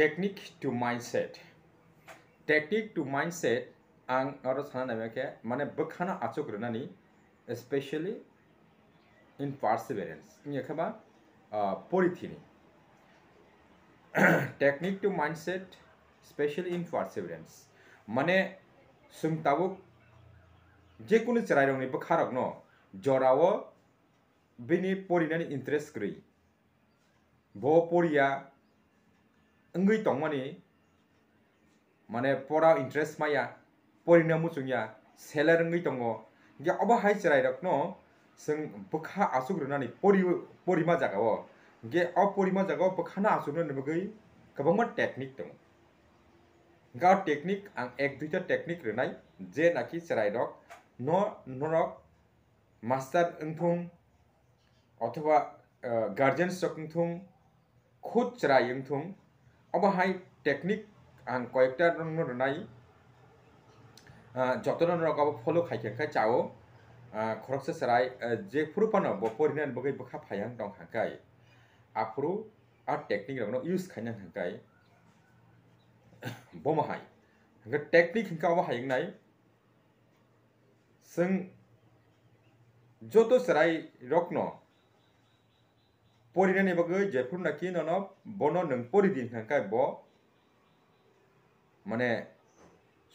Technique to mindset. Technique to mindset ang aro sana na ke mane bekhana achok renani especially in perseverance. Ini khaba porithini. Technique to mindset especially in perseverance. Mane sung tabuk je kunu cerai rong ni bekharok no jorawo bini porinani interest gri. Bo poria ngui tongmani mane pora interest maya porina muchungya seller ngui tongo ge oba hai cerai rok no sung bekha asuk runani porima jagao ge o porima jagao bekhana asuk no nibagui kabangma technique dong ga technique ang ek duita technique runai je naki cerai rok no norok master engthung অথবা guardian's চকংথুং খুদ চরাই engthung oba hai technique ang কয়েকটা রং রনাই যতন rock আব follow Khaikhai চাও খরকসে চরাই যে ফুরুপানো বপরিনান বগৈ বখা ফায়াং দং হাকাই আফুরু আর technique রং use খাইনা হাকাই বমহাই গে টেকনিক হিংকা oba হাইং নাই जों যত চরাই রকনো পরিনানি bagui jepur naki nono bono nung poridin hangkai bo mane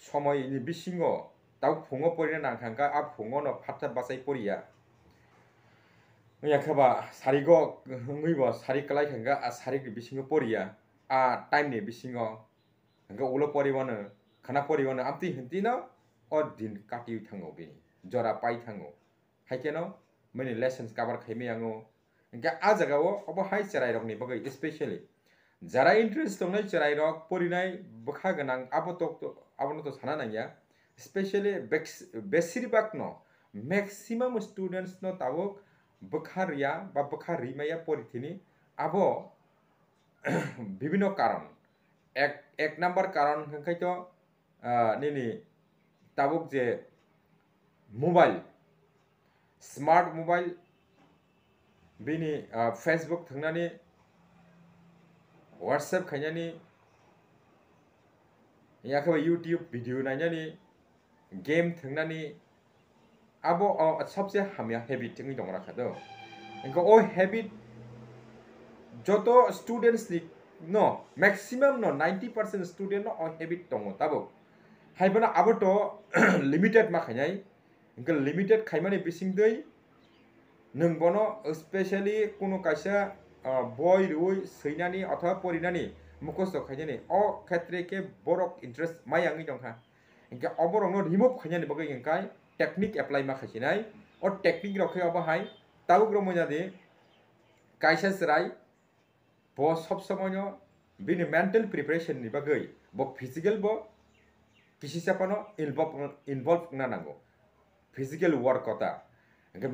সময় ni bisingo tau phungo porina nang hangkai a phungo no phatta basai poria ya khaba sarigo ngui bo sari kalai hanga a sari ni bisingo poria a time ni bisingo hanga ulo poribano khana poribano amti hintino o din kati thango bini jora pai thango haikeno many lessons cover khaimi ango Engka a jagao obo hai cerai rok ni bagui especially jara interest tongnai cerai rok porinai bokha ganang abono to sana nangya especially besiribak no maximum students no tabok bokharia ba bokharimaya porithini abo bibino karon ek number karon hangkai to nini tabok je mobile smart mobile bini Facebook thangnani WhatsApp khainani yakaba YouTube video nainani game thangnani abo sabse hamya habit thingi dongra khado engko o habit joto students ni no maximum no 90% student no o habit tongo tabo haibana abo to limited ma khainai engko limited khaimani bisingdei nung bono especially kuno kaisa boy rui seinani अथवा porinani mukosto khaijani o khetre ke borok interest mayangi dongkha engka oborong no remove khaijani bagai engkai technique apply ma khaisinai o technique rokhe oba hai tawgro mojade kaisa serai bo sob somono bini mental preparation ni bagai bo physical bo kisi sapano involve na nango physical work kota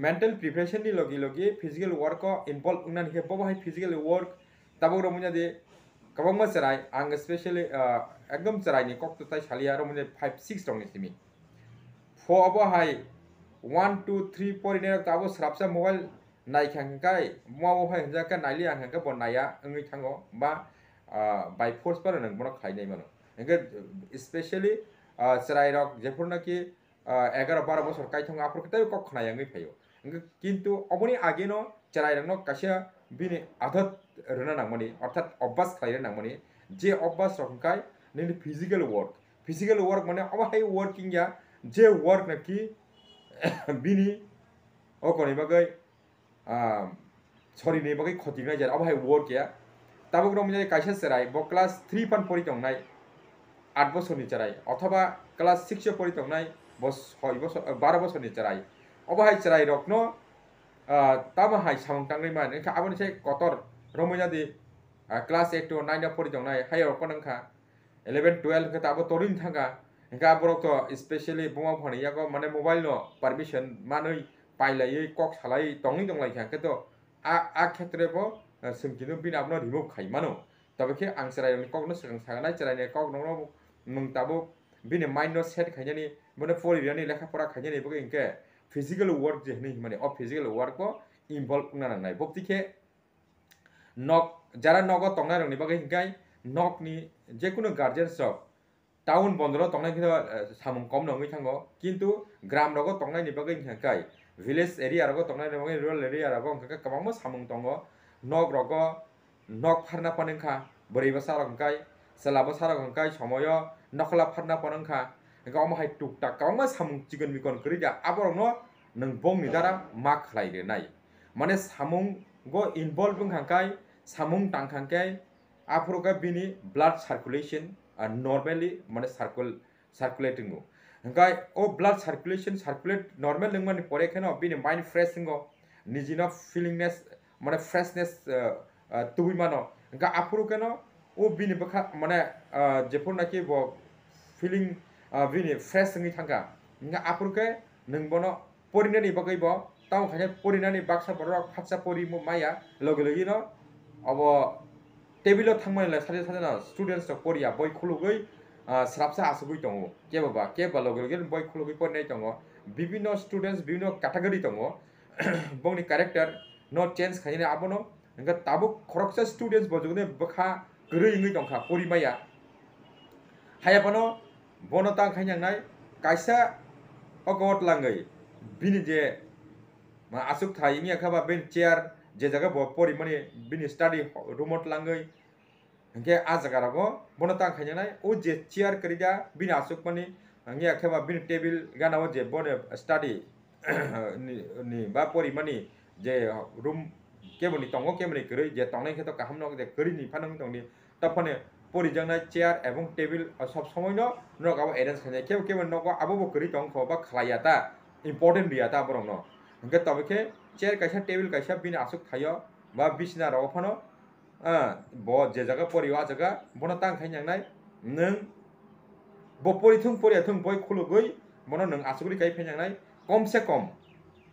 mental preparation ni logi physical work ko involve na ni bo hai physical work tabo romunya de kabangma serai ang especially ekdom serai ni kok tai salia romunya 5 6 tong ni simi 4 bo hai 1 2 3 4 ni tabo srapsa mobile nai khangkai mo hai hanja ka naili ang ka bon naya ngi thango ba by force par nang bono khainai mano engka especially serai rok jepur naki 11-12 বছর কাইথং আফর কতাই cock খনায়াঙ্গই ফাইও কিন্তু অবনি আগে ন চারাইরাংনো কাশিয়া বিনি আদত রনা নাংমানি অর্থাৎ অভ্যাস খাইরে নাংমানি যে অভ্যাস রকমকাই নিনি physical work মানে অবাহাই ওয়ার্কিং या যে ওয়ার্ক নাকি বিনি অকনি বাগৈ সরি নে বাগৈ খতিনাই যায় অবাহাই ওয়ার্ক या তাবক রম যায় কাইসা সেরাই ব ক্লাস 3 পান পড়ি তংনাই 8 বছরনি চারাই অথবা ক্লাস 6 এ পড়ি তংনাই bos 6 বছর 12 বছরনি চারাই অবাহাই চারাই রকনো তামাহাই samung tangnai man engka aboni sai kotor romonya di class 8 to 9 pori dongnai hayo konangkha 11 12 kata abo torin thanga engka borok to especially boma phani yago mane mobile no permission manui pailai kok salai tongni donglai kha keto a khetre bo sungkinu bin abno remove khai mano tabe ke ang sarai ni kok no sang saganai charai ne kok no mung tabo bini mind no set khaijani mone pori yani lekha pora khaijani boge engke physical work je ni mane o physical work ko involve na nai bopti ke nok jara nogo tongnai rong ni bagai hingai nokni jekuno guardians rok town bondoro tongnai kino samung kom nongoi thango kintu gram rogo tongnai ni bagui hingkai village area rogo tongnai ni bagui rural area rogo hingka kabangma samung tongo nok rogo nok pharna panengkha bori basa rok hingkai sela basa rok hingkai somoyo nokla pharna panengkha hingka omo hai tuktak kabangma samung chikon mikon korija aborokno nung bong ni dara ma khlai renai mane samung go involve hingkai samung tangkhangkai afroka bini blood circulation normally mane circulating go hingkai o blood circulate normal ningmani pore kheno bini mind fresh ngo nijino feelingness mane freshness tubui mano hingka afro keno o bini bakha mane jepur naki bo feeling bini fresh ngi thangka hingka afro ke ningbono porinani bagai bo taw khane porinani baksa borok phatsa pori mo maya loge loge no abo table thangmai la sade sade na students to poria boy khulugoi srapsa asugoi tongo ke ba loge loge boy khulugoi pornai tongo bibino students bibino category tongo bongni character no change khayne abono hingka tabuk khoroksa students bojugne bakha gurui ngi tongkha pori maya hayapano bono tang khaynangnai kaisa ogot langai bini je asuk thai ngi khaba ben chair je jaga bo pori mani bini study room langai hingke a jaga rago bono tang khaynanai o je chair karija bini asuk mani ngi khaba bini table gana o je bone study ni ba pori mani je room keboni tongo kemni gurui je tongnai kheto kaham no je gurui ni phanang tongni tapane pori jangnai chair ebong table sob somoy no nok abo arrange khaynai kebo nogo abo bo gurui tongkho ba khlayata important riyata borong no hingke tabike chair kaisa table kaisa bini asuk thayo ba bisna ro phano bo je jaga pori wa jaga bono tang khaynangnai nung bo pori thung boy khulugoi bono nung asugri kai phaynangnai komse kom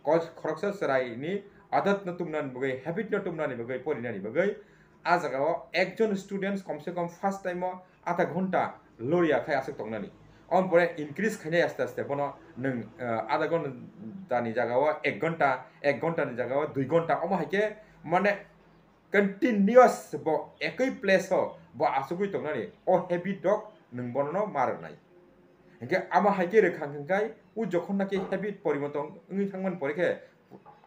khoroksa sarai ni adat na tumnani bagai habit na tumnani bagai porinani bagai a jaga o ekjon students komse kom first time o आधा घंटा लोरिया खाय आसक तंगनानि on pore increase khane aste aste bono nung आधा घंटा ni jaga o 1 घंटा ni jaga o 2 घंटा omo haike mane continuous bo ekoi place ho bo asugui tongnani o habit dog nung bono no marnai hingke amo haike rekhang hingkai u jokhon naki habit poriboton ngi thangman poreke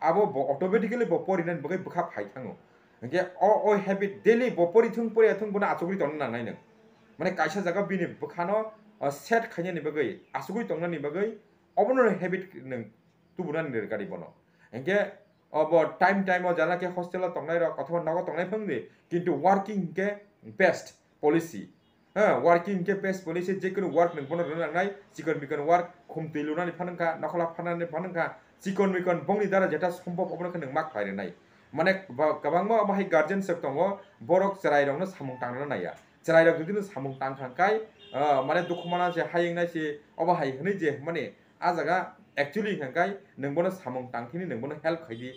abo bo automatically bo porinan bagai bukha phai thango hingke o habit daily bo porithung bona asugui tongna nai nang mane kaisa jaga bini bukhano set khanya ni bagai asugui tongna ni bagai obono habit nung tubunan ni gari bono hingke obo time o jana ke hostel tongnai ro othoba nago tongnai phangni kintu working ke best policy working ke best policy je kono work nung bono rangnai chikon mikon work khumti lunani phanangka nakhola phanani phanangka chikon mikon bongni dara jeta sombhob obono ke nung mak phaire nai mane kabangma bahai guardian sek tongo borok cherai rongno samung tangna naya cherai rok jodi samung tangkhangkai mane dukhmana je hayingnai si oba hai hni je mane a jaga actually hangkai nung bono samung tangthini nung bono help khaidi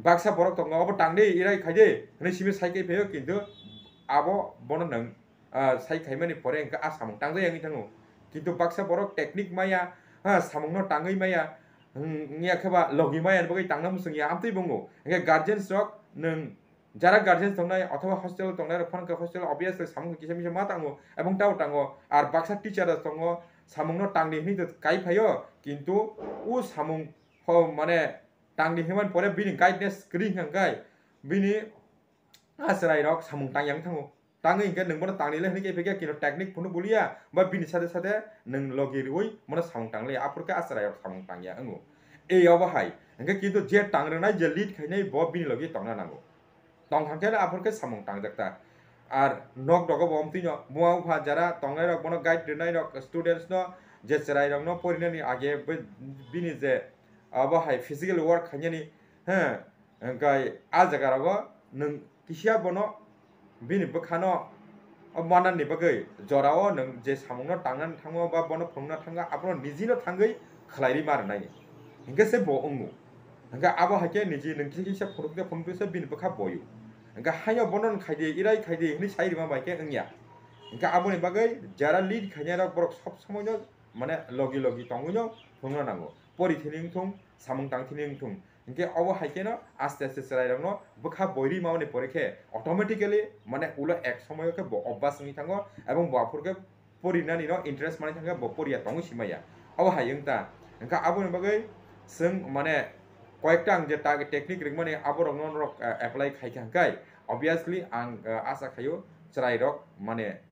baksa borok tongo obo tangde irai khaide hni simi saikai pheyo kintu abo bono nung sai khaimani pore hangka a samung tangde yangi thango kintu baksa borok technique maya samung no tangai maya ngia khaba logi maya bagai tangna musung ya amtui bongo hangka guardians rok nung jara guardians tongnai অথবা hostel tongnai phonka hostel obviously samung kisa misa ma tango ebong tau tango ar baksa teacher tongo samung no tangni hni kai phayo kintu u samung ho mane tangni himan pore bini guidance kring hangkai bini asrai rok samung tangyang thango tangi hingke nung bono tangni le hni ke phege kino technique phunu bulia ba bini sade sade nung logi roi mono samung tangle apurka asrai rok samung tangya angu ei obo hai hingke kintu je tangrnai je lead khainai bo bini logi tongna nango tongkhangke apurke samung tangjakta আর knock dog বমতিনো মুয়া উফা যারা তংনাই rock বনো guide দিনাই rock students no যে চেরাই rock no পরিনানি আগে বিনি যে আবহাই physical work খানিনি হ্যাঁ গাই আ জায়গা রগ নং কিসিয়া বনো বিনি বখানো মানানি বাগै জরাও নং যে সামুংনো টাংনান থাङो বা বনো ফংনা थाङा আপনো নিজিনো थाङै खलाइरि मारनाय हिंगे से बो अंगु हिंगा आबहाके निजि नों किसा फुरुकसे बिनि बखा बयो hingga hanya bonon khaide irai khaide hini sai rima baike engya hingga aboni bagai jara lead khanya rok borok sob somoy no mane logi tonguno phungna nango pori thining thung samung tang thining thung Hingke abo haike no aste aste serai rok no bokha boiri mauni porikhe automatically mane ulo ek somoyo ke bo obbas ni thango ebong bo aphurke porinani no interest mani thangke bo poriya tongo simaya abo hayung ta hingka abo ni bagai sung mane কয়েকটা ang je technique ringmani abo rok non rok apply khai khai obviously ang asa khayo chrai rok mane